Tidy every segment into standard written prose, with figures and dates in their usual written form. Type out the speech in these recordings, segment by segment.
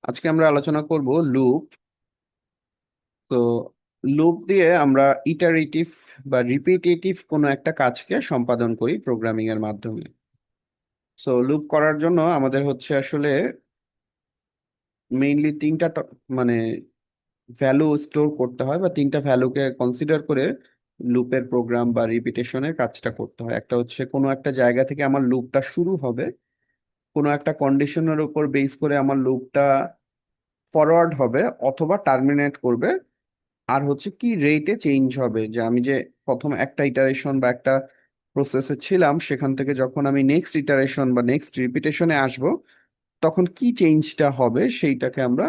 আজকে আমরা আলোচনা করব লুপ। তো লুপ দিয়ে আমরা ইটারেটিভ বা রিপিটেটিভ কোনো একটা কাজকে সম্পাদন করি প্রোগ্রামিং এর মাধ্যমে। সো লুপ করার জন্য আমাদের হচ্ছে আসলে মেইনলি তিনটা মানে ভ্যালু স্টোর করতে হয় বা তিনটা ভ্যালুকে কনসিডার করে লুপের প্রোগ্রাম বা রিপিটেশনের কাজটা করতে হয়। একটা হচ্ছে কোনো একটা জায়গা থেকে আমার লুপটা শুরু হবে, কোনো একটা কন্ডিশনের উপর বেস করে আমার লুপটা ফরওয়ার্ড হবে অথবা টার্মিনেট করবে। আর হচ্ছে কি রেটে চেঞ্জ হবে, যে আমি যে প্রথম একটা ইটারেশন বা একটা প্রসেসে ছিলাম সেখান থেকে যখন আমি নেক্সট ইটারেশন বা নেক্সট রিপিটেশনে আসব তখন কি চেঞ্জটা হবে সেইটাকে আমরা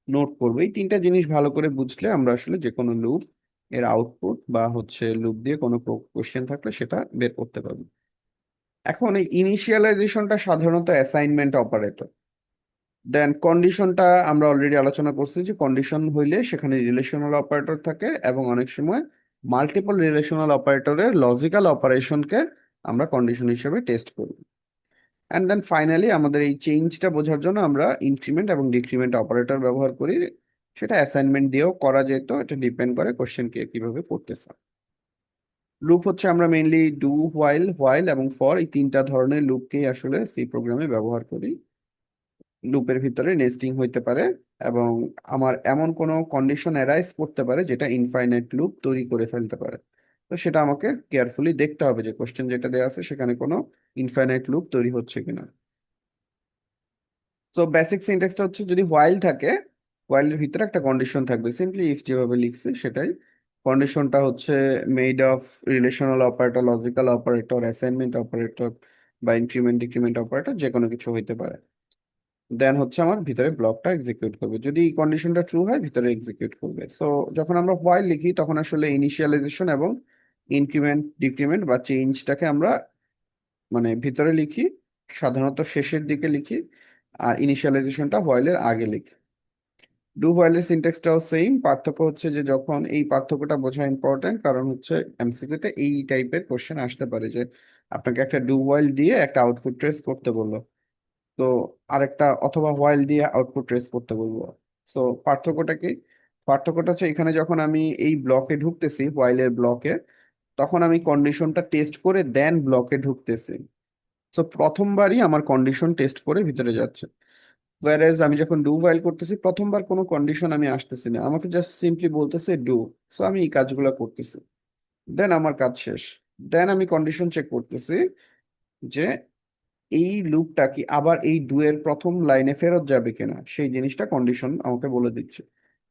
নোট করবো। এই তিনটা জিনিস ভালো করে বুঝলে আমরা আসলে যে কোনো লুপ এর আউটপুট বা হচ্ছে লুপ দিয়ে কোনো কোশ্চেন থাকলে সেটা বের করতে পারবো। এখন এই ইনিশিয়ালাইজেশনটা সাধারণত অ্যাসাইনমেন্ট অপারেটর। দেন কন্ডিশনটা আমরা অলরেডি আলোচনা করছি যে কন্ডিশন হইলে সেখানে রিলেশনাল অপারেটর থাকে এবং অনেক সময় মাল্টিপল রিলেশনাল অপারেটরের লজিক্যাল অপারেশনকে আমরা কন্ডিশন হিসেবে টেস্ট করি। অ্যান্ড দেন ফাইনালি আমাদের এই চেঞ্জটা বোঝার জন্য আমরা ইনক্রিমেন্ট এবং ডিক্রিমেন্ট অপারেটর ব্যবহার করি। সেটা অ্যাসাইনমেন্ট দিয়েও করা যেত, এটা ডিপেন্ড করে কোশ্চেনকে কিভাবে করতেছে। লুপ হচ্ছে আমরা মেইনলি ডু, হোয়াইল, হোয়াইল এবং ফর এই তিনটা ধরনের লুপকেই আসলে সি প্রোগ্রামে ব্যবহার করি। লুপের ভিতরে নেস্টিং হইতে পারে এবং আমার এমন কোনো কন্ডিশন অ্যারাইজ করতে পারে যেটা ইনফাইনাইট লুপ তৈরি করে ফেলতে পারে। তো সেটা আমাকে কেয়ারফুলি দেখতে হবে যে কোশ্চেন যেটা দেওয়া আছে সেখানে কোনো ইনফাইনাইট লুপ তৈরি হচ্ছে কিনা। তো বেসিক সিনট্যাক্সটা হচ্ছে যদি হোয়াইল থাকে, হোয়াইলের ভিতরে একটা কন্ডিশন থাকবে, সিম্পলি ইফ যেভাবে লিখছি সেটাই। কন্ডিশনটা হচ্ছে made of relational operator, logical operator, assignment operator বা ইনক্রিমেন্ট ডিক্রিমেন্ট অপারেটর, যে কোনো কিছু হইতে পারে। দেন হচ্ছে আমার ভিতরে ব্লকটা এক্সিকিউট করবে, যদি এই কন্ডিশনটা ট্রু হয় ভিতরে এক্সিকিউট করবে। সো যখন আমরা হোয়াইল লিখি তখন আসলে ইনিশিয়ালাইজেশন এবং ইনক্রিমেন্ট ডিক্রিমেন্ট বা চেঞ্জটাকে আমরা ভিতরে লিখি, সাধারণত শেষের দিকে লিখি, আর ইনিশিয়ালাইজেশনটা হোয়াইলের আগে লিখি। ডু হোয়াইলের সিনট্যাক্সটাও সেম, পার্থক্য হচ্ছে যে যখন এই পার্থক্যটা বোঝা ইম্পর্টেন্ট, কারণ হচ্ছে এমসিকিউতে এই টাইপের কোশ্চেন আসতে পারে যে আপনাকে একটা ডু হোয়াইল দিয়ে একটা আউটপুট ট্রেস করতে বললো, তো আরেকটা অথবা হোয়াইল দিয়ে আউটপুট ট্রেস করতে বলবো। সো পার্থক্যটা কি? পার্থক্যটা হচ্ছে এখানে যখন আমি এই ব্লকে ঢুকতেছি হোয়াইলের ব্লকে, তখন আমি কন্ডিশনটা টেস্ট করে দেন ব্লকে ঢুকতেছি। তো প্রথমবারই আমার কন্ডিশন টেস্ট করে ভিতরে যাচ্ছে। ওয়ারেজ আমি যখন ডু হোয়াইল করতেছি প্রথমবার কোনো কন্ডিশন আমি আসতেছি না, আমাকে জাস্ট সিম্পলি বলতেছে ডু। সো আমি এই কাজগুলো করতেছি, দেন আমার কাজ শেষ। দেন আমি কন্ডিশন চেক করতেছি যে এই লুপটা কি আবার এই ডু এর প্রথম লাইনে ফেরত যাবে কিনা, সেই জিনিসটা কন্ডিশন আমাকে বলে দিচ্ছে।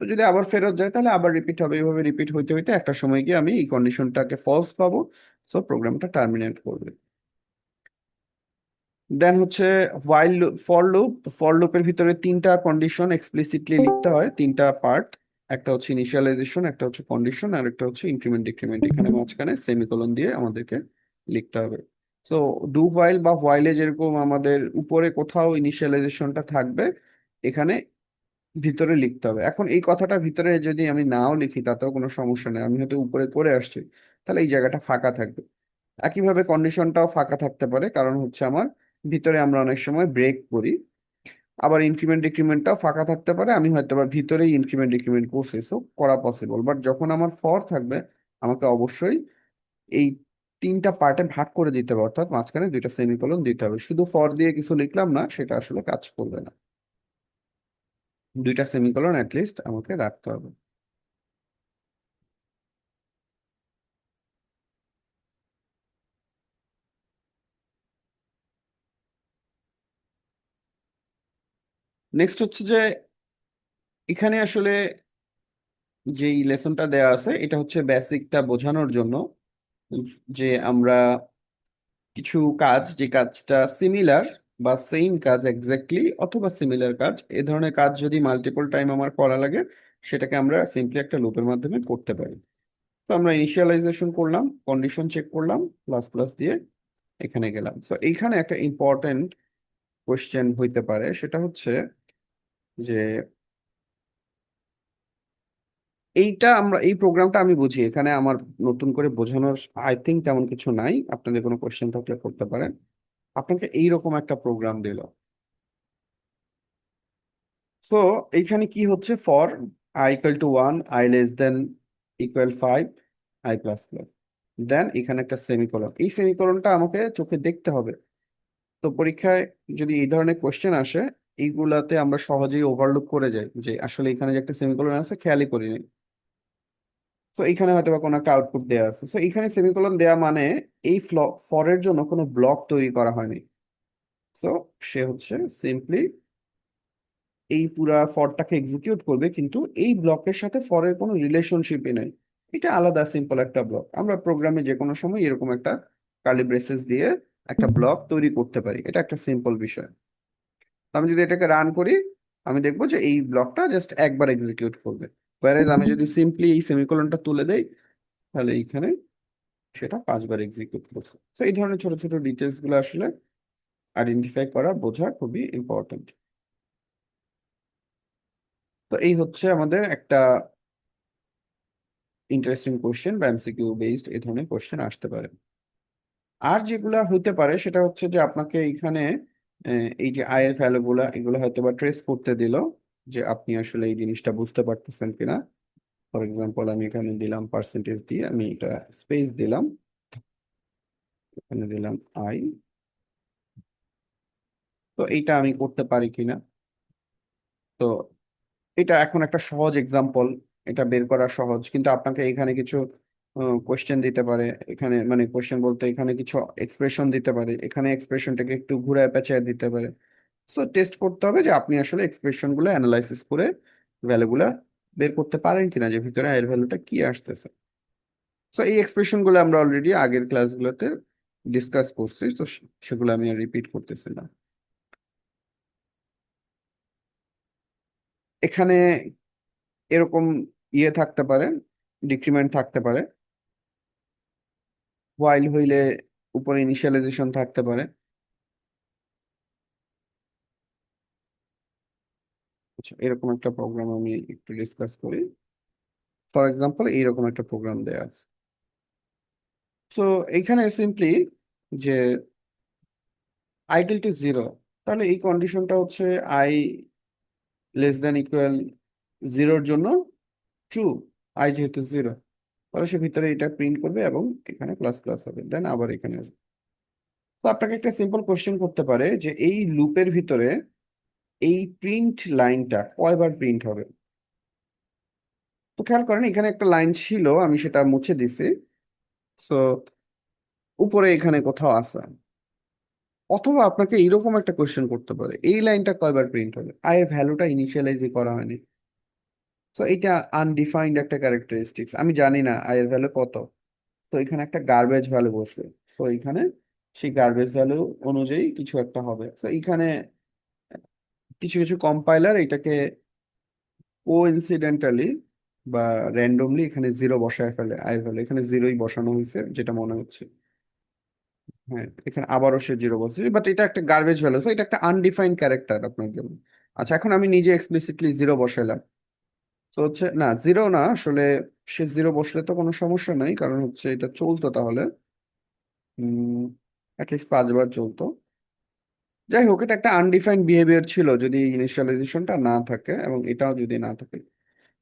তো যদি আবার ফেরত যায় তাহলে আবার রিপিট হবে, এইভাবে রিপিট হইতে হইতে একটা সময় গিয়ে আমি এই কন্ডিশনটাকে ফলস পাবো। সো প্রোগ্রামটা টার্মিনেট করবে। দেন হচ্ছে হোয়াইল, ফর লুপ। ফর লুপের ভিতরে তিনটা কন্ডিশন এক্সপ্লিসিটলি লিখতে হয়, তিনটা পার্ট। একটা হচ্ছে ইনিশিয়ালাইজেশন, একটা হচ্ছে কন্ডিশন, আর একটা হচ্ছে ইনক্রিমেন্ট ডিক্রিমেন্ট। এখানে মাঝখানে সেমিকোলন দিয়ে আমাদেরকে লিখতে হবে। সো ডু হোয়াইল বা হোয়াইলে যেরকম আমাদের উপরে কোথাও ইনিশিয়ালাইজেশনটা থাকবে, এখানে ভিতরে লিখতে হবে। এখন এই কথাটা ভিতরে যদি আমি নাও লিখি তাতেও কোনো সমস্যা নেই, আমি হয়তো উপরে করে আসছি, তাহলে এই জায়গাটা ফাঁকা থাকবে। একইভাবে কন্ডিশনটাও ফাঁকা থাকতে পারে, কারণ হচ্ছে আমার ভিতরে আমরা অনেক সময় ব্রেক করি। আবার ইনক্রিমেন্ট ডিক্রিমেন্টটাও ফাঁকা থাকতে পারে, আমি হয়তো বা ভিতরেই ইনক্রিমেন্ট ডিক্রিমেন্ট করছি, সো করা পসিবল। বাট যখন আমার ফর থাকবে আমাকে অবশ্যই এই তিনটা পার্টে ভাগ করে দিতে হবে, অর্থাৎ মাঝখানে দুইটা সেমিকোলন দিতে হবে। শুধু ফর দিয়ে কিছু লিখলাম না, সেটা আসলে কাজ করবে না, দুইটা সেমিকোলন অ্যাটলিস্ট আমাকে রাখতে হবে। নেক্সট হচ্ছে যে এখানে আসলে যেই লেসনটা দেয়া আছে এটা হচ্ছে বেসিকটা বোঝানোর জন্য, যে আমরা কিছু কাজ, যে কাজটা সিমিলার বা সেম কাজ এক্স্যাক্টলি অথবা সিমিলার কাজ, এ ধরনের কাজ যদি মাল্টিপল টাইম আমার করা লাগে সেটাকে আমরা সিম্পলি একটা লুপের মাধ্যমে করতে পারি। তো আমরা ইনিশিয়ালাইজেশন করলাম, কন্ডিশন চেক করলাম, প্লাস প্লাস দিয়ে এখানে গেলাম। তো এইখানে একটা ইম্পর্টেন্ট কোয়েশ্চেন হইতে পারে, সেটা হচ্ছে যে এইটা আমরা এই প্রোগ্রামটা আমি বুঝি, এখানে আমার নতুন করে বোঝানোর আই থিঙ্ক তেমন কিছু নাই, আপনাদের কোনো কোয়েশ্চেন থাকলে করতে পারেন। আপনাকে এইরকম একটা প্রোগ্রাম দিল, তো এইখানে কি হচ্ছে, ফর i = 1, i < 5, i++, দেন এখানে একটা সেমিকোলন, এই সেমিকোলনটা আমাকে চোখে দেখতে হবে। তো পরীক্ষায় যদি এই ধরনের কোশ্চেন আসে, এইগুলাতে আমরা সহজেই ওভারলুক করে যাই যে আসলে এখানে যে একটা সেমিকোলন আছে খেয়ালই করিনি। তো এখানে হয়তো বা কোনো একটা আউটপুট দেওয়া আছে, তো এখানে সেমিকোলন দেওয়া মানে এই ফরের জন্য কোনো ব্লক তৈরি করা হয়নি। তো সে হচ্ছে সিম্পলি এই পুরা ফরটাকে এক্সিকিউট করবে, কিন্তু এই ব্লকের সাথে ফরের কোনো রিলেশনশিপই নেই। এটা আলাদা সিম্পল একটা ব্লক। আমরা প্রোগ্রামে যে কোনো সময় এরকম একটা কার্লি ব্রেসেস দিয়ে একটা ব্লক তৈরি করতে পারি, এটা একটা সিম্পল বিষয়। তো আমি যদি এটাকে রান করি, আমি দেখবো যে এই ব্লকটা জাস্ট একবার এক্সিকিউট করবে। whereas আমি যদি সিম্পলি এই সেমিকোলনটা তুলে দেই, তাহলে এইখানে সেটা 5 বার এক্সিকিউট করছে। তো এই ধরনের ছোট ছোট ডিটেলস গুলো আসলে আইডেন্টিফাই করা, বোঝা খুবই ইম্পর্টেন্ট। তো এই হচ্ছে আমাদের একটা ইন্টারেস্টিং কোশ্চেন বা এমসিকিউ বেসড এই ধরনের কোশ্চেন আসতে পারে। আর যেগুলা হইতে পারে সেটা হচ্ছে যে আপনাকে এখানে এই যে আয়ের ভ্যালু গুলা এগুলো হয়তো বা ট্রেস করতে দিল, যে আপনি আসলে এই জিনিসটা বুঝতে পারতেছেন কিনা। ফর এক্সাম্পল আমি এখানে দিলাম পার্সেন্টেজ দিয়ে, আমি এটা স্পেস দিলাম, এখানে দিলাম আই। তো এইটা আমি করতে পারি কিনা। তো এটা এখন একটা সহজ এক্সাম্পল, এটা বের করা সহজ, কিন্তু আপনাকে এখানে কিছু কোশ্চেন দিতে পারে। এখানে মানে কোশ্চেন বলতে এখানে কিছু এক্সপ্রেশন দিতে পারে, এখানে এক্সপ্রেশনটাকে একটু ঘুরায় পেঁচায় দিতে পারে। সো টেস্ট করতে হবে যে আপনি আসলে এক্সপ্রেশন গুলো অ্যানালাইসিস করে ভ্যালুগুলা বের করতে পারেন কিনা, যে ভিতরে এর ভ্যালুটা কি আসতেছে। সো এই এক্সপ্রেশন গুলো আমরা অলরেডি আগের ক্লাসগুলোতে ডিসকাস করছি, তো সেগুলো আমি আর রিপিট করতেছি না। এখানে এরকম ইয়ে থাকতে পারে, ডিক্রিমেন্ট থাকতে পারে, হোয়াইল হইলে উপরে ইনিশিয়ালাইজেশন থাকতে পারে। আচ্ছা, এরকম একটা প্রোগ্রাম আমি একটু ডিসকাস করি। ফর এক্সাম্পল এইরকম একটা প্রোগ্রাম দেয়া আছে। সো এখানে সিম্পলি যে i = 0, তাহলে এই কন্ডিশনটা হচ্ছে i < 0 জন্য ট্রু। আই যেহেতু 0, তাহলে সে ভিতরে এটা প্রিন্ট করবে এবং এখানে প্লাস প্লাস হবে, দেন আবার এখানে আসবে। তো আপনাকে একটা সিম্পল কোশ্চেন করতে পারে যে এই লুপের ভিতরে এই প্রিন্ট লাইনটা কয়বার প্রিন্ট হবে। তো খেয়াল করেন এখানে একটা লাইন ছিল, আমি সেটা মুছে দিছি। সো উপরে এখানে কোথাও আছে। অথবা আপনাকে এইরকম একটা কোশ্চেন করতে পারে এই লাইনটা কয়বার প্রিন্ট হবে, এর ভ্যালুটা ইনিশিয়ালাইজই করা হয়নি। তো এটা আনডিফাইন্ড একটা ক্যারেক্টারিস্টিক্স, আমি জানি না এর ভ্যালু কত। তো এখানে একটা গার্বেজ ভ্যালু বসবে। তো এখানে সেই গার্বেজ ভ্যালু অনুযায়ী কিছু একটা হবে। তো এখানে কিছু কিছু কম্পাইলার এটাকে কোইন্সিডেন্টালি বা র্যান্ডমলি এখানে 0 বসায় ফেলে, আয়ের ভ্যালু এখানে 0ই বসানো হয়েছে যেটা মনে হচ্ছে। হ্যাঁ, এখানে আবারও সে 0 বলছে, বাট এটা একটা গার্বেজ ভ্যালু, এটা একটা আনডিফাইন্ড ক্যারেক্টার আপনার জন্য। আচ্ছা, এখন আমি নিজে এক্সপ্লিসিটলি 0 বসাইলাম। তো হচ্ছে না, 0 না আসলে, সে 0 বসলে তো কোনো সমস্যা নাই, কারণ হচ্ছে এটা চলতো তাহলে অ্যাটলিস্ট 5 বার চলতো। যাই হোক, এটা একটা আনডিফাইন্ড বিহেভিয়ার ছিল যদি ইনিশিয়ালাইজেশনটা না থাকে এবং এটাও যদি না থাকে।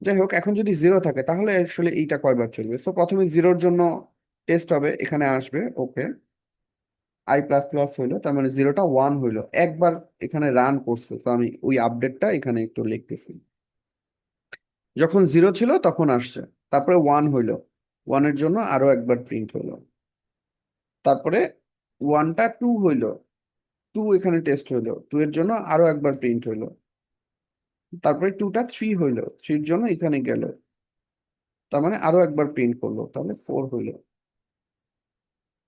যাই হোক, এখন যদি 0 থাকে তাহলে আসলে এইটা কয়বার চলবে। তো প্রথমে 0-র জন্য টেস্ট হবে, এখানে আসবে ওকে, i++ হইলো, তার মানে 0টা 1 হইলো, একবার এখানে রান করছে। তো আমি ওই আপডেটটা এখানে একটু লিখতেছি। যখন 0 ছিল তখন আসছে, তারপরে 1 হইলো, 1-এর জন্য আরো একবার প্রিন্ট হইলো, তারপরে 1টা 2 হইলো, 2 এখানে টেস্ট হইলো, 2-এর জন্য আরো একবার প্রিন্ট হইলো, তারপরে 2টা 3 হইলো, 3-র জন্য এখানে গেল, তার মানে আরো একবার প্রিন্ট করলো, তাহলে 4 হইলো।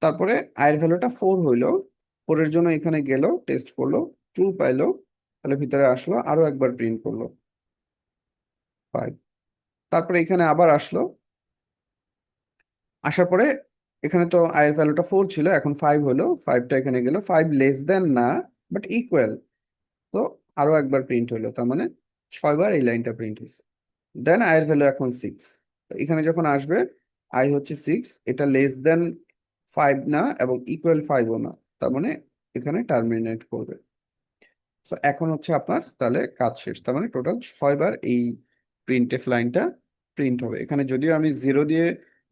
তারপরে আয়ের ভ্যালুটা 4 হইলো, 4-এর জন্য এখানে গেল, টেস্ট করলো, 2 পাইলো, তাহলে ভিতরে আসলো, আরো একবার প্রিন্ট করলো, 5। তারপরে এখানে আবার আসলো, আসার পরে এখানে তো আয়ের ভ্যালুটা 4 ছিল, এখন 5 হলো, 5টা এখানে গেল, 5 লেস দেন না বাট ইকুয়াল। তো আরো একবার প্রিন্ট হলো, তার মানে 6 বার এই লাইনটা প্রিন্ট হয়েছে। দেন আয়ের ভ্যালু এখন 6, এখানে যখন আসবে আই হচ্ছে 6, এটা লেস দেন 5 না এবং ইকুয়াল 5ও না, তার মানে এখানে টার্মিনেট করবে। তো এখন হচ্ছে আপনার তাহলে কাজ শেষ, তার মানে টোটাল 6 বার এই প্রিন্টএফ লাইনটা প্রিন্ট হবে। এখানে যদিও আমি 0 দিয়ে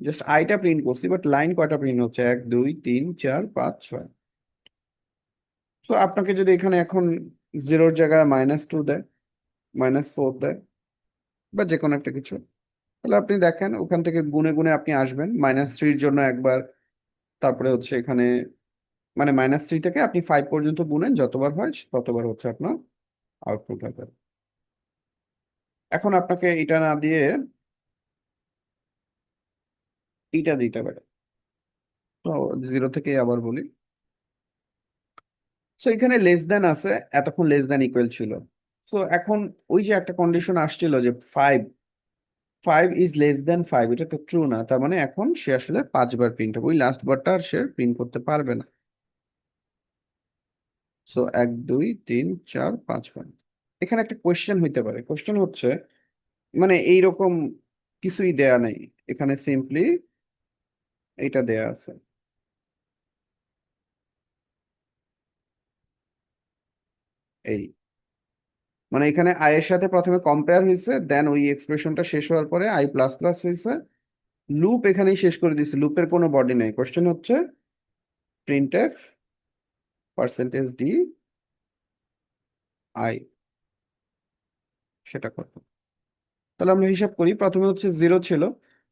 জাস্ট আইটা প্রিন্ট করছি, বাট লাইন কয়টা প্রিন্ট হচ্ছে, 1 2 3 4 5 6। তো আপনাকে যদি এখানে এখন 0-র জায়গায় -2 দেয়, -4 দেয়, বা যে কোনো একটা কিছু, তাহলে আপনি দেখেন ওখান থেকে গুনে গুনে আপনি আসবেন -3-র জন্য একবার, তারপরে হচ্ছে এখানে মানে -3 থেকে আপনি 5 পর্যন্ত গুনেন, যতবার হয় ততবার হচ্ছে আপনার আউটপুট হবে। এখন আপনাকে এটা না দিয়ে এটা দিতে পারে। তো 0 থেকে আবার বলি। তো এখানে লেস দেন আছে, এতক্ষণ লেস দেন ইকুয়াল ছিল। তো এখন ওই যে একটা কন্ডিশন আসছিল যে five five is less than 5, এটা তো ট্রু না, তার মানে এখন সে আসলে 5 বার প্রিন্ট হবে, ওই লাস্ট বারটা আর সে প্রিন্ট করতে পারবে না। সো 1 2 3 4 5 বার। এখানে একটা কোয়েশ্চেন হইতে পারে, কোয়েশ্চেন হচ্ছে মানে এইরকম কিছুই দেয়া নাই, এখানে সিম্পলি এটা দেয়া আছে। এই মানে এখানে আই এর সাথে প্রথমে কম্পেয়ার হয়েছে, দেন ওই এক্সপ্রেশনটা শেষ হওয়ার পরে আই প্লাস প্লাস হয়েছে, লুপ এখানেই শেষ করে দিছে, লুপের কোনো বডি নেই। কোশ্চেন হচ্ছে প্রিন্টএফ %d আই, সেটা কত। তাহলে আমরা হিসাব করি, প্রথমে হচ্ছে 0 ছিল,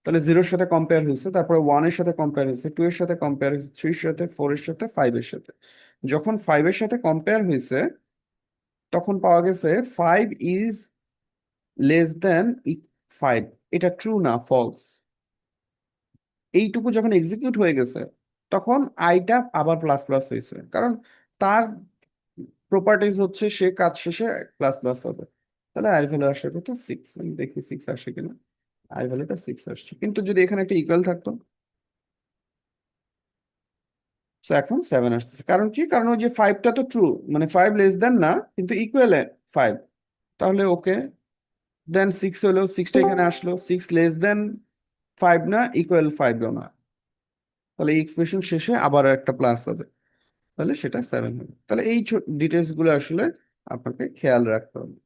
তাহলে 0-র সাথে কম্পেয়ার হয়েছে, তারপরে 1-এর সাথে কম্পেয়ার হয়েছে, 2-এর সাথে কম্পেয়ার হয়েছে, 3-এর সাথে, 4-এর সাথে, 5-এর সাথে। যখন 5-এর সাথে কম্পেয়ার হয়েছে, তখন পাওয়া গেছে 5 ইজ লেস দেন 5। এটা ট্রু না ফলস। এইটুকু যখন এক্সিকিউট হয়ে গেছে, তখন আইটা আবার প্লাস প্লাস হয়েছে, কারণ তার প্রপার্টিজ হচ্ছে সে কাজ শেষে প্লাস প্লাস হবে। তাহলে আই ভ্যালু আসে কত, 6। আমি দেখি 6 আসে কিনা। আই ভ্যালুটা 6 আসছে, কিন্তু যদি এখানে একটা ইকুয়াল থাকতো, তো এখন 7 আসতেছে। কারণ কি, কারণ ওই যে 5টা তো ট্রু, মানে 5 লেস দেন না কিন্তু ইকুয়াল 5, তাহলে ওকে। দেন 6 হলো, 6টা এখানে আসলো, 6 লেস দেন 5 না, ইকুয়াল 5ও না, তাহলে এই এক্সপ্রেশন শেষে আবার একটা প্লাস হবে, তাহলে সেটা 7 হবে। তাহলে এই ডিটেলস গুলো আসলে আপনাকে খেয়াল রাখতে হবে।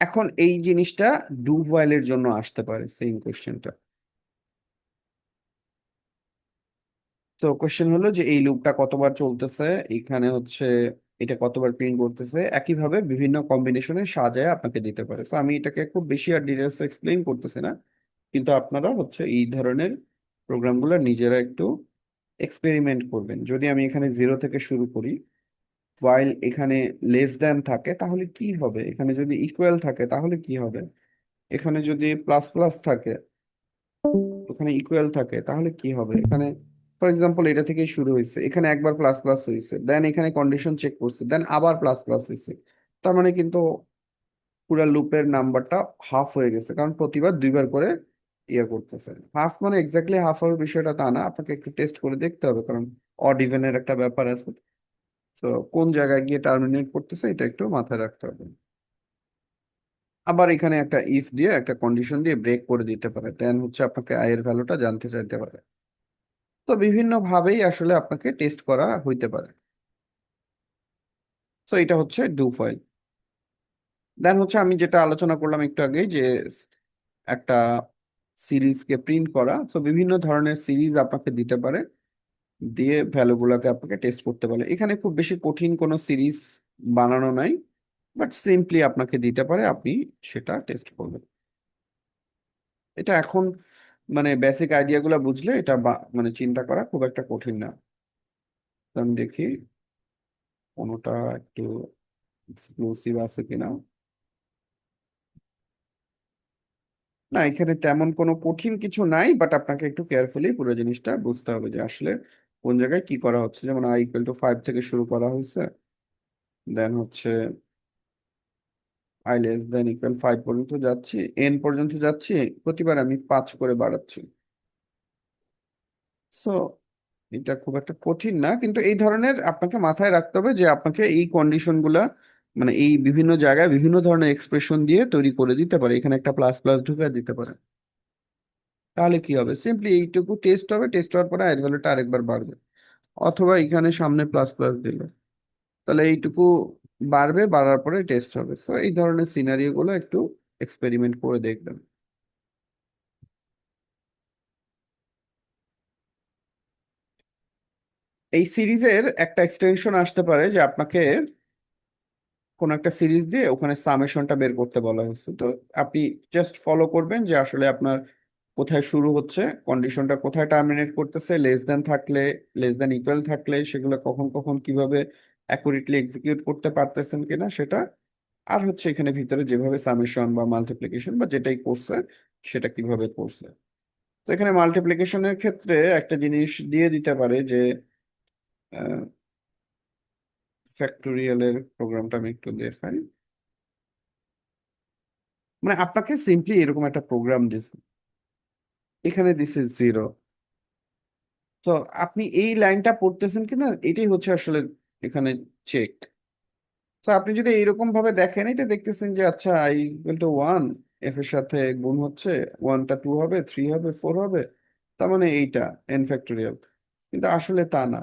এখন এই জিনিসটা ডু হোয়াইলের জন্য আসতে পারে, সেম কোশ্চেনটা। তো কোশ্চেন হলো যে এই লুপটা কতবার চলতেছে, এখানে হচ্ছে এটা কতবার প্রিন্ট করতেছে, একইভাবে বিভিন্ন কম্বিনেশনে সাজায় আপনাকে দিতে পারে। তো আমি এটাকে খুব বেশি আর ডিটেলস এক্সপ্লেইন করতেছি না, কিন্তু আপনারা হচ্ছে এই ধরনের প্রোগ্রামগুলো নিজেরা একটু এক্সপেরিমেন্ট করবেন। যদি আমি এখানে 0 থেকে শুরু করি, ওয়াইল এখানে লেস দ্যান থাকে তাহলে কি হবে, এখানে যদি ইকুয়াল থাকে তাহলে কি হবে, এখানে যদি প্লাস প্লাস থাকে, ওখানে ইকুয়াল থাকে তাহলে কি হবে, এখানে ফর এক্সাম্পল এটা থেকেই শুরু হয়েছে, এখানে একবার প্লাস প্লাস হয়েছে, দেন এখানে কন্ডিশন চেক করছে, দেন আবার প্লাস প্লাস হয়েছে, তার মানে কিন্তু পুরো লুপের নাম্বারটা হাফ হয়ে গেছে, কারণ প্রতিবার 2 বার করে ইয়ে করতেছে। হাফ মানে এক্স্যাক্টলি হাফ হওয়ার বিষয়টা তা না, আপনাকে একটু টেস্ট করে দেখতে হবে, কারণ অড ইভেনের একটা ব্যাপার আছে। তো কোন জায়গায় গিয়ে টার্মিনেট করতেছে এটা একটু মাথায় রাখতে হবে। আবার এখানে একটা ইফ দিয়ে একটা কন্ডিশন দিয়ে ব্রেক করে দিতে পারে, দেন হচ্ছে আপনাকে আয়ের ভ্যালুটা জানতে চাইতে পারে। তো বিভিন্ন ভাবেই আসলে আপনাকে টেস্ট করা হইতে পারে। তো এটা হচ্ছে ডু ফাইল। দেন হচ্ছে আমি যেটা আলোচনা করলাম একটু আগে, যে একটা সিরিজকে প্রিন্ট করা, তো বিভিন্ন ধরনের সিরিজ আপনাকে দিতে পারে, দিয়ে ভ্যালুগুলোকে আপনাকে টেস্ট করতে পারে। এখানে খুব বেশি কঠিন কোনো সিরিজ বানানো নাই, বাট সিম্পলি আপনাকে দিতে পারে, আপনি সেটা টেস্ট করবেন। এটা এখন মানে বেসিক আইডিয়াগুলো বুঝলে এটা মানে চিন্তা করা খুব একটা কঠিন না। তো আমি দেখি কোনোটা একটু এক্সক্লুসিভ আছে কিনা। না, এখানে তেমন কোনো কঠিন কিছু নাই, বাট আপনাকে একটু কেয়ারফুলি পুরো জিনিসটা বুঝতে হবে যে আসলে কোন জায়গায় কি করা হচ্ছে। যেমন i = 5 থেকে শুরু করা হয়েছে, দেন হচ্ছে i< 5 পর্যন্ত যাচ্ছি, n পর্যন্ত যাচ্ছি, প্রতিবার আমি 5 করে বাড়াচ্ছি। সো এটা খুব একটা কঠিন না, কিন্তু এই ধরনের আপনাকে মাথায় রাখতে হবে যে আপনাকে এই কন্ডিশনগুলা মানে এই বিভিন্ন জায়গায় বিভিন্ন ধরনের এক্সপ্রেশন দিয়ে তৈরি করে দিতে পারে, এখানে একটা প্লাস প্লাস ঢুকে দিতে পারে। তাহলে কি হবে, সিম্পলি এইটুকু টেস্ট হবে, টেস্ট হওয়ার পরে আইজ ভ্যালুটা আরেকবার বাড়বে। অথবা এখানে সামনে প্লাস প্লাস দিল, তাহলে এইটুকু বাড়বে, বাড়ার পরে টেস্ট হবে। তো এই ধরনের সিনারিও গুলো একটু এক্সপেরিমেন্ট করে দেখবেন। এই সিরিজের একটা এক্সটেনশন আসতে পারে যে আপনাকে কোন একটা সিরিজ দিয়ে ওখানে সামেশনটা বের করতে বলা হয়েছে, তো আপনি জাস্ট ফলো করবেন যে আসলে আপনার কোথায় শুরু হচ্ছে, কন্ডিশনটা কোথায় টার্মিনেট করতেছে, লেস দেন থাকলে, লেস দেন ইকুয়াল থাকলে সেগুলো কখন কখন কিভাবে অ্যাকুরেটলি এক্সিকিউট করতে পারতেছেন কিনা সেটা, আর হচ্ছে এখানে ভিতরে যেভাবে সামেশন বা মাল্টিপ্লিকেশন বা যেটাই করছে সেটা কিভাবে করছে। তো এখানে মাল্টিপ্লিকেশনের ক্ষেত্রে একটা জিনিস দিয়ে দিতে পারে যে ফ্যাক্টোরিয়ালের প্রোগ্রামটা আমি একটু দেখাই। মানে আপনাকে সিম্পলি এরকম একটা প্রোগ্রাম দিছে, এখানে দিছে 0। তো আপনি এই লাইনটা পড়তেছেন কিনা এটাই হচ্ছে আসলে এখানে চেক। তো আপনি যদি এইরকম ভাবে দেখেন, এটা দেখতেছেন যে আচ্ছা আই ইকুয়াল টু 1, এফ এর সাথে গুণ হচ্ছে, 1টা 2 হবে, 3 হবে, 4 হবে, তার মানে এইটা এন ফ্যাক্টোরিয়াল। কিন্তু আসলে তা না।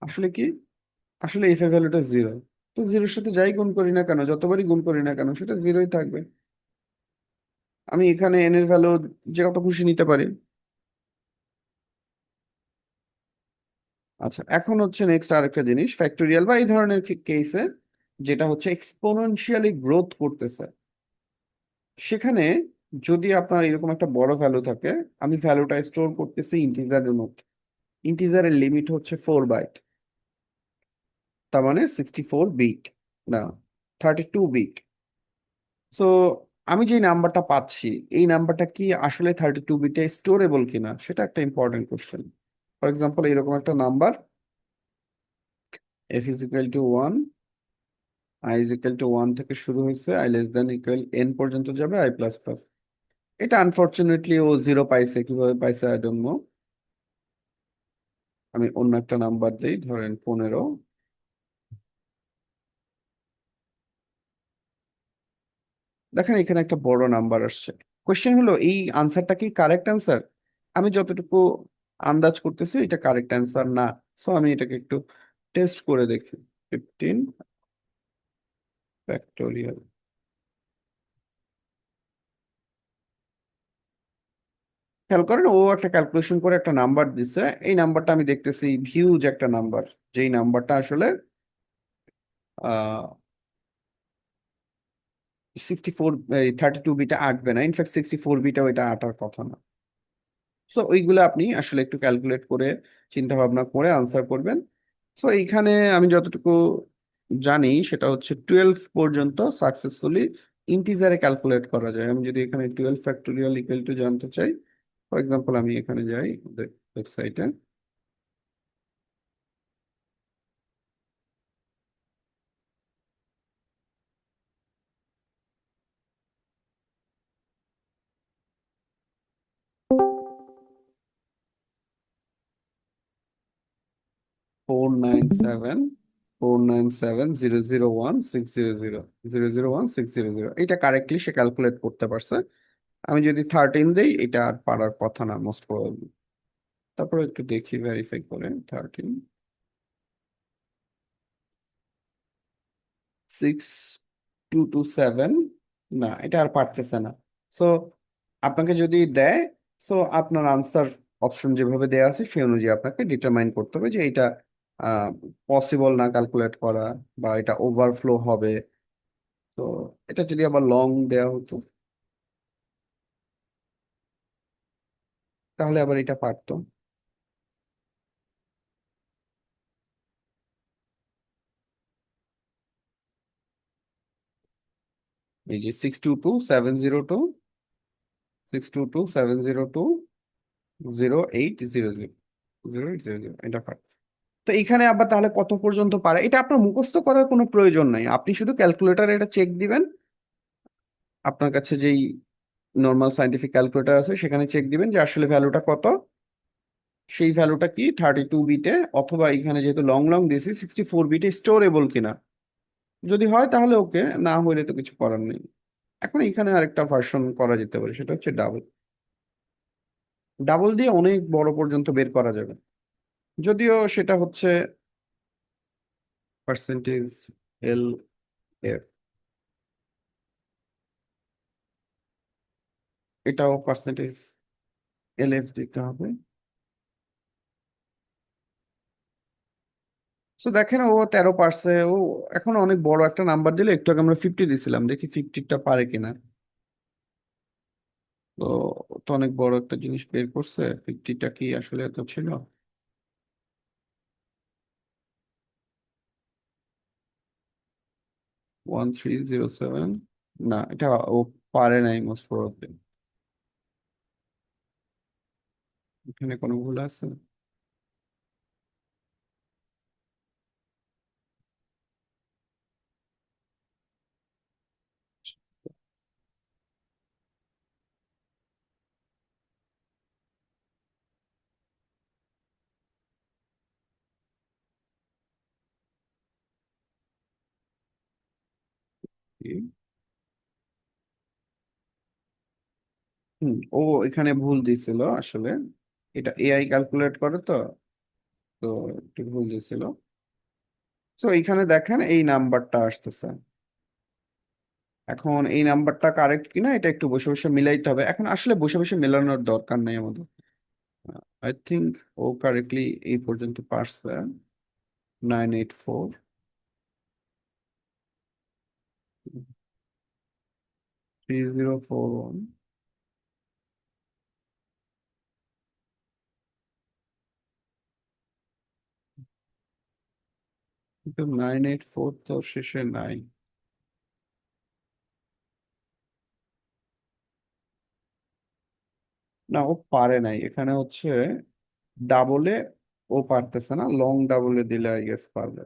আসলে কি, আসলে এফ এর ভ্যালুটা 0। তো জিরোর সাথে যাই গুণ করি না কেন, যতবারই গুণ করি না কেন, সেটা 0ই থাকবে। আমি এখানে এন এর ভ্যালু যে কত খুশি নিতে পারি। আচ্ছা, এখন হচ্ছে নেক্সট আরেকটা জিনিস, ফ্যাক্টোরিয়াল বা এই ধরনের কেসে যেটা হচ্ছে এক্সপোনেনশিয়ালি গ্রোথ করতেছে, সেখানে যদি আপনার এরকম একটা বড় ভ্যালু থাকে, আমি ভ্যালুটা স্টোর করতেছি ইন্টিজারের মধ্যে, ইন্টিজারের লিমিট হচ্ছে 4 বাইট, তার মানে 64 বিট, না 32 বিট। সো আমি যে নাম্বারটা পাচ্ছি, এই নাম্বারটা কি আসলে 32 বিটে স্টোরেবল কিনা সেটা একটা ইম্পর্টেন্ট কোশ্চেন। ফর এক্সাম্পল এরকম একটা number, F is equal to 1, I is equal to 1 থেকে শুরু হয়েছে, I less than equal N পর্যন্ত যাবে, আই প্লাস প্লাস। এটা আনফরচুনেটলি ও 0 পাইছে, কিভাবে পাইছে আই ডোন্ট নো। আমি অন্য একটা নাম্বার দিই, ধরেন 15। দেখেন এখানে একটা বড় নাম্বার আসছে। কোয়েশ্চেন হলো এই আনসারটা কি কারেক্ট আনসার? আমি যতটুকু আন্দাজ করতেছি এটা কারেক্ট অ্যান্সার না। সো আমি এটাকে একটু টেস্ট করে দেখি। 15 ফ্যাক্টোরিয়াল। খেয়াল করেন ও একটা ক্যালকুলেশন করে একটা নাম্বার দিছে, এই নাম্বারটা আমি দেখতেছি হিউজ একটা নাম্বার, যেই নাম্বারটা আসলে 64, 32 বিটা আটবে না, ইনফ্যাক্ট 64 বিটা ওইটা আটার কথা না। সো ওইগুলো আপনি আসলে একটু ক্যালকুলেট করে চিন্তা ভাবনা করে আনসার করবেন। সো এইখানে আমি যতটুকু জানি সেটা হচ্ছে 12 পর্যন্ত সাকসেসফুলি ইন্টিজারে ক্যালকুলেট করা যায়। আমি যদি এখানে 12 ফ্যাক্টোরিয়াল ইকুয়াল টু জানতে চাই, ফর এক্সাম্পল আমি এখানে যাই ওয়েবসাইটে, 497 497 001 600 001 600, এটা কারেক্টলি সে ক্যালকুলেট করতে পারছে। আমি যদি 13 দেই, এটা আর পারার কথা না মোস্ট প্রবাবলি। তারপরে একটু দেখি ভেরিফাই করে, 13 6 2 2 7, না এটা আর পারতেছে না। সো আপনাকে যদি দেয়, সো আপনার আনসার অপশন যেভাবে দেয়া আছে সেই অনুযায়ী আপনাকে ডিটারমাইন করতে হবে যে এটা পসিবল না ক্যালকুলেট করা, বা এটা ওভারফ্লো হবে। তো এটা যদি আবার লং দেয়া হতো, তাহলে আবার এটা পারতো। এই যে 622 702 622 702 0800 এটা পারতো। তো এখানে আবার তাহলে কত পর্যন্ত পারে, এটা আপনার মুখস্থ করার কোনো প্রয়োজন নাই, আপনি শুধু ক্যালকুলেটারে এটা চেক দিবেন। আপনার কাছে যেই নর্মাল সাইন্টিফিক ক্যালকুলেটর আছে সেখানে চেক দিবেন যে আসলে ভ্যালুটা কত, সেই ভ্যালুটা কি 32 বিটে, অথবা এখানে যেহেতু লং লং দিয়েছি 64 বিটে স্টোরেবল কিনা। যদি হয় তাহলে ওকে, না হইলে তো কিছু করার নেই। এখন এখানে আরেকটা ভার্সন করা যেতে পারে, সেটা হচ্ছে ডাবল। ডাবল দিয়ে অনেক বড় পর্যন্ত বের করা যাবে, যদিও সেটা হচ্ছে পার্সেন্টেজ এল এফ, এটাও পার্সেন্টেজ এল এফ দিতে হবে। তো দেখেন ও 13 পারছে, ও এখন অনেক বড় একটা নাম্বার দিলে, একটু আগে আমরা 50 দিছিলাম, দেখি 50টা পারে কিনা। তো ও তো অনেক বড় একটা জিনিস বের করছে, 50টা কি আসলে এত ছিল? 1307, না এটা ও পারে নাই মোস্ট প্রবাবলি। এখানে কোনো ভুল আছে? কি? ও এখানে ভুল দিছিল আসলে, এটা এআই ক্যালকুলেট করে তো, তো একটু ভুল দিছিল। তো এইখানে দেখেন এই নাম্বারটা আসতেছে। এখন এই নাম্বারটা কারেক্ট কিনা এটা একটু বসে বসে মিলাইতে হবে, এখন আসলে বসে বসে মেলানোর দরকার নেই আমাদের। আই থিঙ্ক ও কারেক্টলি এই পর্যন্ত পারছে। 984, 3041, 984 তো শেষে নাই। না ও পারে নাই, এখানে হচ্ছে ডাবলে ও পারতেছে না, লং ডাবলে দিলে আই গেস পারবে।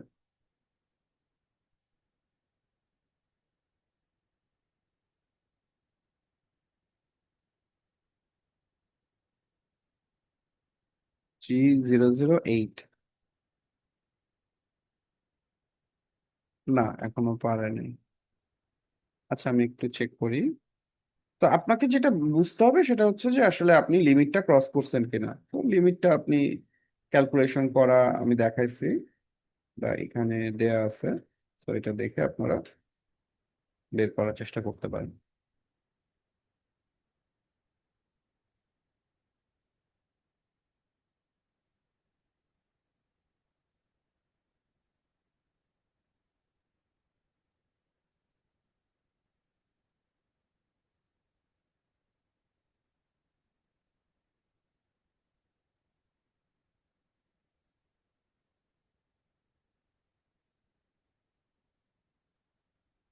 3008, না এখনো পারে নাই। আচ্ছা আমি একটু চেক করি। তো আপনাকে যেটা বুঝতে হবে সেটা হচ্ছে যে আসলে আপনি লিমিটটা ক্রস করছেন কিনা। তো লিমিটটা আপনি ক্যালকুলেশন করা আমি দেখাইছি, বা এখানে দেয়া আছে। তো এটা দেখে আপনারা বের করার চেষ্টা করতে পারেন।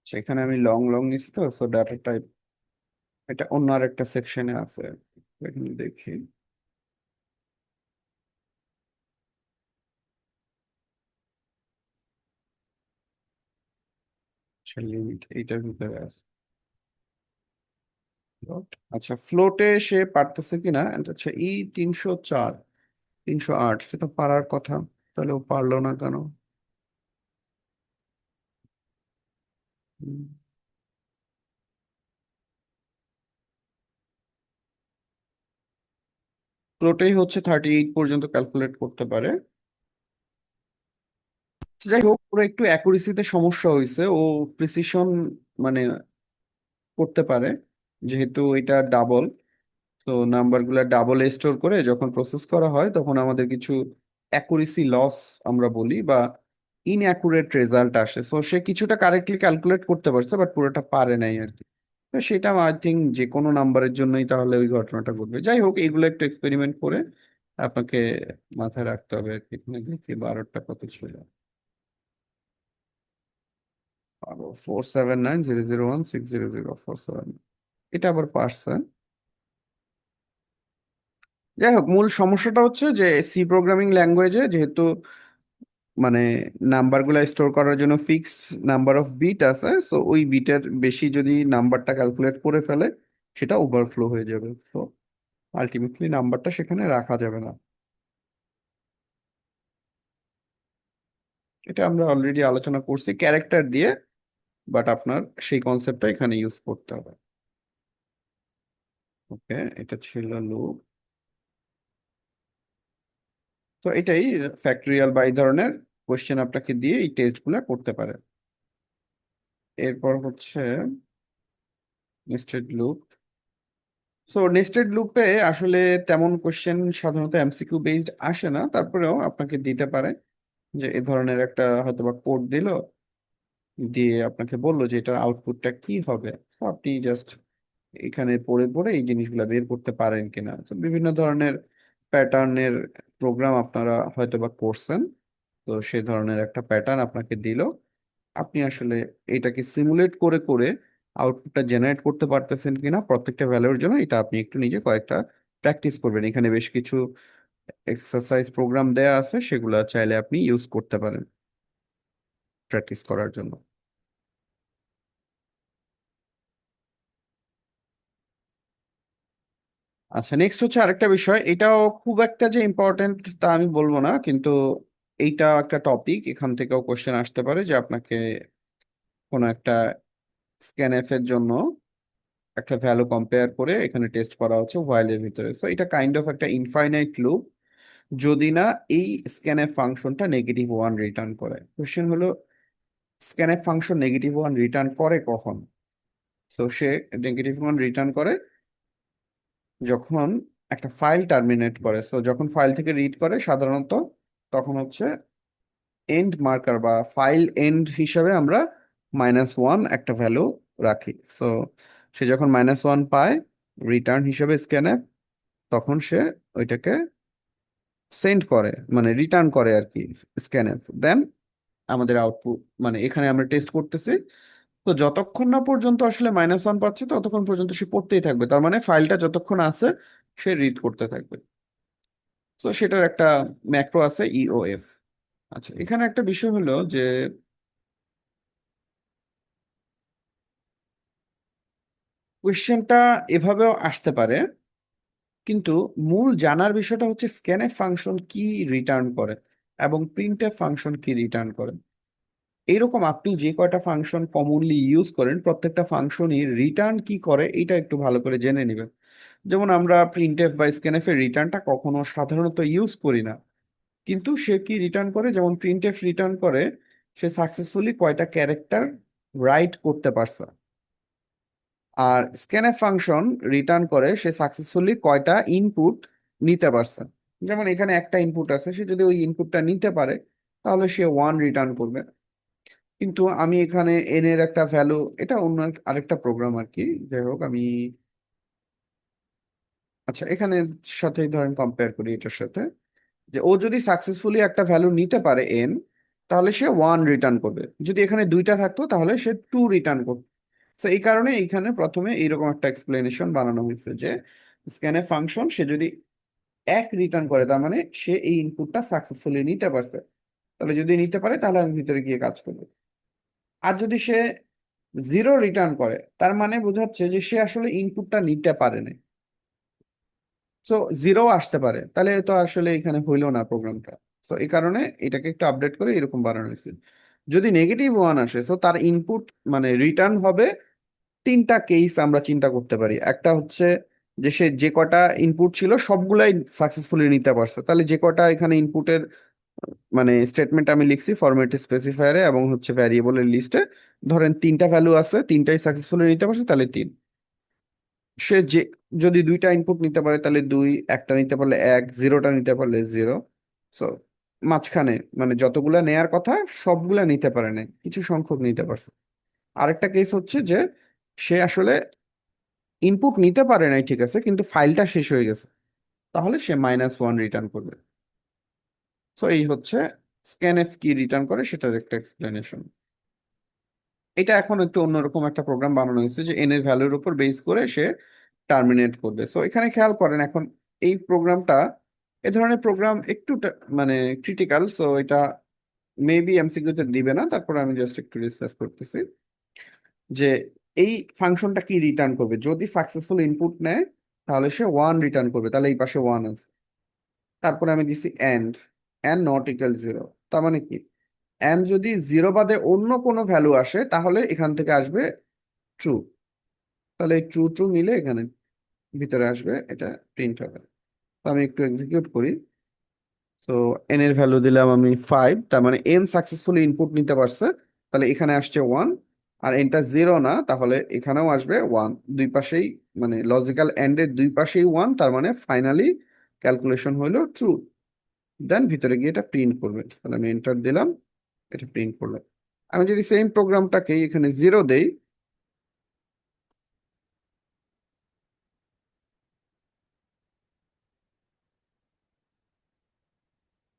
সেখানে আমি লং লং নিচ্ছি তো, সো ডাটা টাইপ এটা অন্য আর একটা সেকশনে আছে। এখানে দেখি লিমিট এইটার ভিতরে আছে। Float। আচ্ছা ফ্লোটে সে পারতেছে কিনা, এটা হচ্ছে 304, 308, সেটা পারার কথা, তাহলে ও পারলো না কেন? ফ্লোটেই হচ্ছে 38 পর্যন্ত ক্যালকুলেট করতে পারে। যাই হোক, ওর একটু অ্যাকুরেসিতে সমস্যা হয়েছে, ও প্রিসিশন মানে করতে পারে, যেহেতু এটা ডাবল। তো নাম্বারগুলো ডাবল স্টোর করে যখন প্রসেস করা হয় তখন আমাদের কিছু অ্যাকুরেসি লস আমরা বলি, বা ইনঅ্যাকুরেট রেজাল্ট আসে। সো সে কিছুটা কারেক্টলি ক্যালকুলেট করতে পারছে, বাট পুরোটা পারে নাই আর কি। তো সেটা আই থিঙ্ক যে কোনো নাম্বারের জন্যই তাহলে ওই ঘটনাটা ঘটবে। যাই হোক, এইগুলো একটু এক্সপেরিমেন্ট করে আপনাকে মাথায় রাখতে হবে আর কি। এখানে দেখি 12টা কত ছিল। 4790016004, এটা আবার পারছে। যাই হোক, মূল সমস্যাটা হচ্ছে যে সি প্রোগ্রামিং ল্যাঙ্গুয়েজে যেহেতু মানে নাম্বারগুলো স্টোর করার জন্য ফিক্সড নাম্বার অফ বিট আছে, সো ওই বিটের বেশি যদি নাম্বারটা ক্যালকুলেট করে ফেলে সেটা ওভারফ্লো হয়ে যাবে। তো আলটিমেটলি নাম্বারটা সেখানে রাখা যাবে না। এটা আমরা অলরেডি আলোচনা করছি ক্যারেক্টার দিয়ে। বাট আপনার সেই কনসেপ্টটা এখানে ইউজ করতে হবে। ওকে, এটা ছিল লুপ। তো এটাই ফ্যাক্টরিয়াল বা এই ধরনের কোশ্চেন আপনাকে দিয়ে এই টেস্টগুলো করতে পারে। এরপর হচ্ছে নেস্টেড লুপ। সো নেস্টেড লুপে আসলে তেমন কোশ্চেন সাধারণত এমসিকিউ বেসড আসে না, তারপরেও আপনাকে দিতে পারে যে এ ধরনের একটা হয়তোবা কোড দিল, দিয়ে আপনাকে বললো যে এটার আউটপুটটা কি হবে। তো আপনি জাস্ট এখানে পড়ে পড়ে এই জিনিসগুলো বের করতে পারেন কিনা। তো বিভিন্ন ধরনের প্যাটার্নের প্রোগ্রাম আপনারা হয়তোবা করছেন, তো সেই ধরনের একটা প্যাটার্ন আপনাকে দিল, আপনি আসলে এটাকে সিমুলেট করে করে আউটপুটটা জেনারেট করতে পারতেছেন কিনা প্রত্যেকটা ভ্যালুর জন্য, এটা আপনি একটু নিজে কয়েকটা প্র্যাকটিস করবেন। এখানে বেশ কিছু এক্সারসাইজ প্রোগ্রাম দেয়া আছে, সেগুলো চাইলে আপনি ইউজ করতে পারেন প্র্যাকটিস করার জন্য। আচ্ছা, নেক্সট হচ্ছে আরেকটা বিষয়, এটাও খুব একটা যে ইম্পর্টেন্ট তা আমি বলবো না, কিন্তু এইটা একটা টপিক, এখান থেকেও কোশ্চেন আসতে পারে যে আপনাকে কোনো একটা স্ক্যানএফ এর জন্য একটা ভ্যালু কম্পেয়ার করে এখানে টেস্ট করা হচ্ছে হোয়াইল এর ভিতরে। সো এটা কাইন্ড অফ একটা ইনফাইনাইট লুপ, যদি না এই স্ক্যানএফ ফাংশনটা নেগেটিভ ওয়ান রিটার্ন করে। কোশ্চেন হলো scanf function negative one return করে কখন? তো সে নেগেটিভ ওয়ান রিটার্ন করে যখন একটা ফাইল টার্মিনেট করে। সো যখন ফাইল থেকে রিড করে সাধারণত, তখন হচ্ছে এন্ড মার্কার বা ফাইল এন্ড হিসাবে আমরা -1 একটা ভ্যালু রাখি। সো সে যখন -1 পায় রিটার্ন হিসাবে স্ক্যানএফ, তখন সে ওইটাকে সেন্ড করে, মানে রিটার্ন করে আর কি স্ক্যানএফ। দেন আমাদের আউটপুট, মানে এখানে আমরা টেস্ট করতেছি, তো যতক্ষণ না পর্যন্ত আসলে -1 পাচ্ছে ততক্ষণ পর্যন্ত সে পড়তেই থাকবে, তার মানে ফাইলটা যতক্ষণ আছে সে রিড করতে থাকবে। তো সেটার একটা ম্যাক্রো আছে ইওএফ। আচ্ছা, এখানে একটা বিষয় হলো যে কোয়েশ্চেনটা এভাবেও আসতে পারে, কিন্তু মূল জানার বিষয়টা হচ্ছে স্ক্যানএফ ফাংশন কি রিটার্ন করে এবং প্রিন্টএফ ফাংশন কি রিটার্ন করে। এইরকম আপনি যে কয়টা ফাংশন কমনলি ইউজ করেন প্রত্যেকটা ফাংশনই রিটার্ন কি করে এটা একটু ভালো করে জেনে নেবেন। যেমন আমরা প্রিন্টএফ বা স্ক্যানএফ এর রিটার্নটা কখনো সাধারণত ইউজ করি না, কিন্তু সে কি রিটার্ন করে, যেমন প্রিন্টএফ রিটার্ন করে সে সাকসেসফুলি কয়টা ক্যারেক্টার রাইট করতে পারছে, আর স্ক্যানএফ ফাংশন রিটার্ন করে সে সাকসেসফুলি কয়টা ইনপুট নিতে পারছে। যেমন এখানে একটা ইনপুট আছে, সে যদি ওই ইনপুটটা নিতে পারে তাহলে সে ওয়ান রিটার্ন করবে। কিন্তু আমি এখানে এন এর একটা ভ্যালু, এটা অন্য আরেকটা প্রোগ্রাম আর কি, যাই হোক আমি, আচ্ছা এখানে সাথেই ধরেন কম্পেয়ার করি এটার সাথে, যে ও যদি সাকসেসফুলি একটা ভ্যালু নিতে পারে এন, তাহলে সে ওয়ান রিটার্ন করবে। যদি এখানে দুইটা থাকতো তাহলে সে টু রিটার্ন করবে। তো এই কারণে এইখানে প্রথমে এইরকম একটা এক্সপ্লেনেশন বানানো হয়েছে যে স্ক্যানএফ ফাংশন সে যদি এক রিটার্ন করে তার মানে সে এই ইনপুটটা সাকসেসফুলি নিতে পারছে, তাহলে যদি নিতে পারে তাহলে আমি ভিতরে গিয়ে কাজ করবো। আর যদি সে জিরো রিটার্ন করে তার মানে বোঝাচ্ছে যে সে আসলে ইনপুটটা নিতে পারে না। সো জিরো আসতে পারে, তাহলে তো আসলে এখানে হইলো না প্রোগ্রামটা। তো এই কারণে এটাকে একটু আপডেট করে এরকম বানানো হয়েছে। যদি নেগেটিভ ওয়ান আসে, তো তার ইনপুট মানে রিটার্ন হবে তিনটা কেস আমরা চিন্তা করতে পারি। একটা হচ্ছে যে সে যে কটা ইনপুট ছিল সবগুলাই সাকসেসফুলি নিতে পারছে, তাহলে যে কটা এখানে ইনপুটের মানে স্টেটমেন্ট আমি লিখছি ফরম্যাট স্পেসিফায়ারে এবং হচ্ছে ভ্যারিয়েবলের লিস্টে, ধরেন তিনটা ভ্যালু আছে, তিনটাই সাকসেসফুলি নিতে পারছে তাহলে তিন। সে যে যদি দুইটা ইনপুট নিতে পারে তাহলে দুই, একটা নিতে পারলে এক, জিরোটা নিতে পারলে জিরো। সো মাঝখানে মানে যতগুলা নেয়ার কথা সবগুলা নিতে পারে না, কিছু সংখ্যক নিতে পারছে। আরেকটা কেস হচ্ছে যে সে আসলে ইনপুট নিতে পারে নাই ঠিক আছে, কিন্তু ফাইলটা শেষ হয়ে গেছে, তাহলে সে -1 রিটার্ন করবে। সো এই হচ্ছে স্ক্যানএফ কি রিটার্ন করে সেটার একটা এক্সপ্লেনেশন। এটা এখন একটু অন্যরকম একটা প্রোগ্রাম বানানো হয়েছে যে এন এর ভ্যালুর উপর বেস করে সে টার্মিনেট করবে। সো এখানে খেয়াল করেন এখন এই প্রোগ্রামটা, এ ধরনের প্রোগ্রাম একটু মানে ক্রিটিক্যাল। সো এটা মেবি এমসিকিউতে দিবে না, তারপর আমি জাস্ট একটু ডিসকাস করতেছি যে এই ফাংশনটা কি রিটার্ন করবে। যদি সাকসেসফুল ইনপুট নেয় তাহলে সে ওয়ান রিটার্ন করবে, তাহলে এই পাশে ওয়ান আছে। তারপরে আমি দিছি and, and not equal zero, তার মানে কি এন্ড যদি জিরো বাদে অন্য কোনো ভ্যালু আসে তাহলে এখান থেকে আসবে ট্রু। তাহলে এই ট্রু ট্রু মিলে এখানে ভিতরে আসবে, এটা প্রিন্ট হবে। তো আমি একটু এক্সিকিউট করি। তো এন এর ভ্যালু দিলাম আমি 5, তার মানে এন সাকসেসফুলি ইনপুট নিতে পারছে। তাহলে এখানে আসছে 1। আর এনটা জিরো না, তাহলে এখানেও আসবে 1। দুই পাশেই মানে লজিক্যাল এন্ডের দুই পাশেই 1, তার মানে ফাইনালি ক্যালকুলেশন হলো ট্রু। দেন ভিতরে গিয়ে এটা প্রিন্ট করবে। তাহলে আমি এন্টার দিলাম, এটা প্রিন্ট করলো। আমি যদি সেম প্রোগ্রামটাকে এখানে জিরো দেই,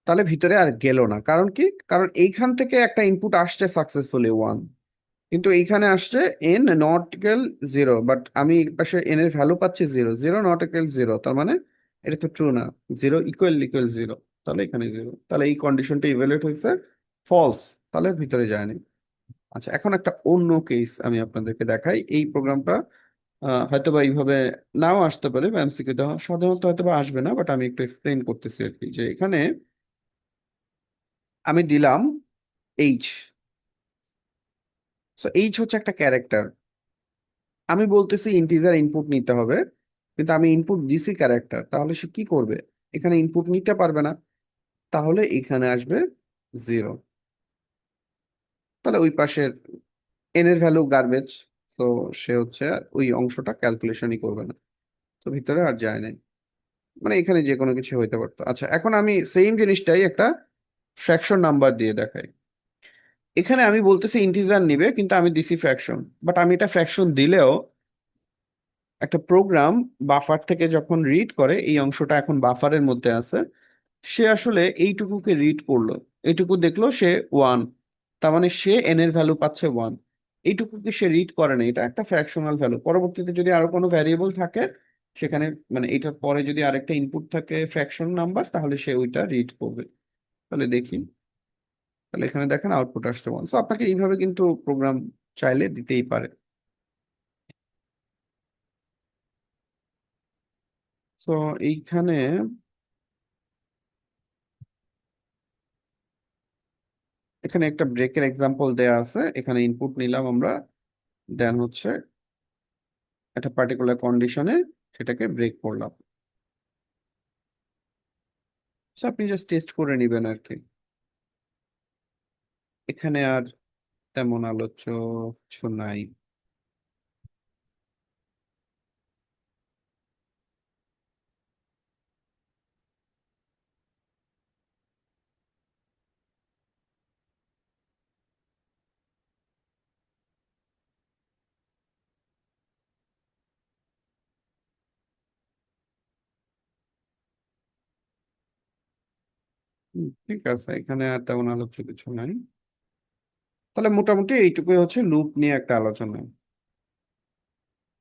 তাহলে ভিতরে আর গেল না। কারণ কি? কারণ এইখান থেকে একটা ইনপুট আসছে সাকসেসফুলি 1, কিন্তু এইখানে আসছে N not equal zero, but আমি এই পাশে এন এর ভ্যালু পাচ্ছি zero. Zero not equal zero, তার মানে এটা তো ট্রু না। জিরো ইকুয়াল ইকুয়াল জিরো, তাহলে এখানে জিরো। তাহলে এই কন্ডিশনটা ইভ্যালুয়েট হয়েছে ফলস, তাহলে ভিতরে যায়নি। আচ্ছা, এখন একটা অন্য কেস আমি আপনাদেরকে দেখাই। এই প্রোগ্রামটা হয়তো বা এইভাবে নাও আসতে পারে, বা এমসিকিউ সাধারণত হয়তো বা আসবে না, বাট আমি একটু এক্সপ্লেন করতেছি আর কি। যে এখানে আমি দিলাম এইচ। সো এইচ হচ্ছে একটা ক্যারেক্টার। আমি বলতেছি ইন্টিজার ইনপুট নিতে হবে, কিন্তু আমি ইনপুট দিছি ক্যারেক্টার, তাহলে সে কি করবে? এখানে ইনপুট নিতে পারবে না, তাহলে এখানে আসবে জিরো। তাহলে ওই পাশের এন এর ভ্যালু গার্বেজ। তো সে হচ্ছে আর ওই অংশটা ক্যালকুলেশনই করবে না, তো ভিতরে আর যায় নাই। মানে এখানে যে কোনো কিছু হইতে পারতো। আচ্ছা, এখন আমি সেম জিনিসটাই একটা ফ্র্যাকশন নাম্বার দিয়ে দেখাই। এখানে আমি বলতেছি ইন্টিজার নিবে, কিন্তু আমি দিছি ফ্র্যাকশন। বাট আমি এটা ফ্র্যাকশন দিলেও একটা প্রোগ্রাম বাফার থেকে যখন রিড করে, এই অংশটা এখন বাফারের মধ্যে আছে, সে আসলে এইটুকুকে রিড করলো, এইটুকু দেখলো সে 1, তার মানে সে এন এর ভ্যালু পাচ্ছে 1। এইটুকুকে সে রিড করে না, এটা একটা ফ্র্যাকশনাল ভ্যালু। পরবর্তীতে যদি আরো কোনো ভ্যারিয়েবল থাকে সেখানে, মানে এটার পরে যদি আরেকটা ইনপুট থাকে ফ্র্যাকশন নাম্বার, তাহলে সে ওইটা রিড করবে। তাহলে দেখি, তাহলে এখানে দেখেন আউটপুট আসছে 1। তো আপনাকে এইভাবে কিন্তু প্রোগ্রাম চাইলে দিতেই পারে। তো এইখানে এখানে একটা ব্রেকের এক্সাম্পল দেয়া আছে। এখানে ইনপুট নিলাম আমরা, দেন হচ্ছে একটা পার্টিকুলার কন্ডিশনে সেটাকে ব্রেক করলাম। So আপনি জাস্ট টেস্ট করে নিবেন আর কি। এখানে আর তেমন আলোচ্য কিছু নাই। ঠিক আছে, এখানে আর তেমন আলোচ্য কিছু নাই। তাহলে মোটামুটি এইটুকুই হচ্ছে লুপ নিয়ে একটা আলোচনা।